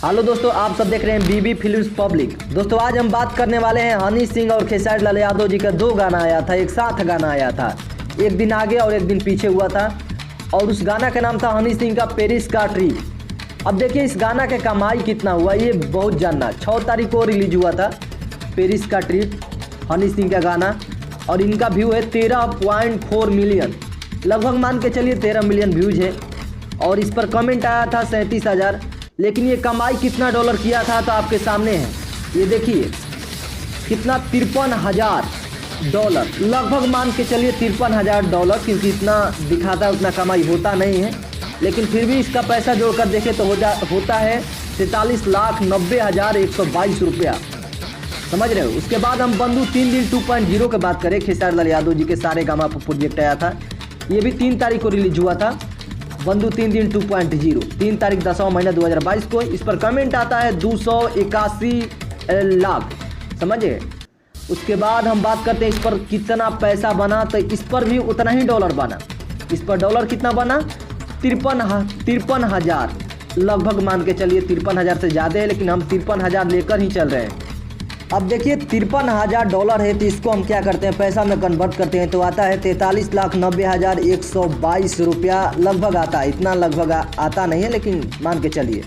Hello दोस्तों, आप सब देख रहे हैं बीबी फिल्म्स पब्लिक। दोस्तों आज हम बात करने वाले हैं हनी सिंह और खेसारी लाल यादव जी का दो गाना आया था, एक साथ गाना आया था, एक दिन आगे और एक दिन पीछे हुआ था। और उस गाना का नाम था हनी सिंह का पेरिस का ट्रिप। अब देखिए इस गाना का कमाई कितना हुआ ये बहुत जानना। 6 तारीख को रिलीज हुआ था पेरिस का ट्रिप हनी सिंह का गाना, और इनका व्यू है 13.4 मिलियन, लगभग मान के चलिए 13 मिलियन व्यूज है। और इस पर कमेंट आया था 37,000। लेकिन ये कमाई कितना डॉलर किया था तो आपके सामने है, ये देखिए कितना, 53,000 डॉलर, लगभग मान के चलिए 53,000 डॉलर, क्योंकि इतना दिखाता है उतना कमाई होता नहीं है। लेकिन फिर भी इसका पैसा जोड़कर देखें तो होता है 43,90,122 रुपया, समझ रहे हो। उसके बाद हम बंधु 3 दिन 2.0 की बात करें, खेसारी लाल यादव जी के सारेगामा प्रोजेक्ट आया था, ये भी 3 तारीख को रिलीज हुआ था। बंधु 3 दिन 2.0 3 तारीख 10वां महीना 2022 को। इस पर कमेंट आता है 281 लाख, समझे। उसके बाद हम बात करते हैं इस पर कितना पैसा बना, तो इस पर भी उतना ही डॉलर बना। इस पर डॉलर कितना बना, 53,000, लगभग मान के चलिए 53,000 से ज़्यादा है, लेकिन हम 53,000 लेकर ही चल रहे हैं। अब देखिए 53,000 डॉलर है, तो इसको हम क्या करते हैं, पैसा में कन्वर्ट करते हैं तो आता है 43,90,122 रुपया, लगभग आता है। इतना लगभग आता नहीं है, लेकिन मान के चलिए।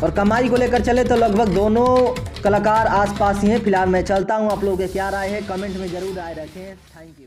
और कमाई को लेकर चले तो लगभग दोनों कलाकार आसपास ही हैं। फिलहाल मैं चलता हूं, आप लोगों के क्या राय है कमेंट में ज़रूर राय रखें। Thank you.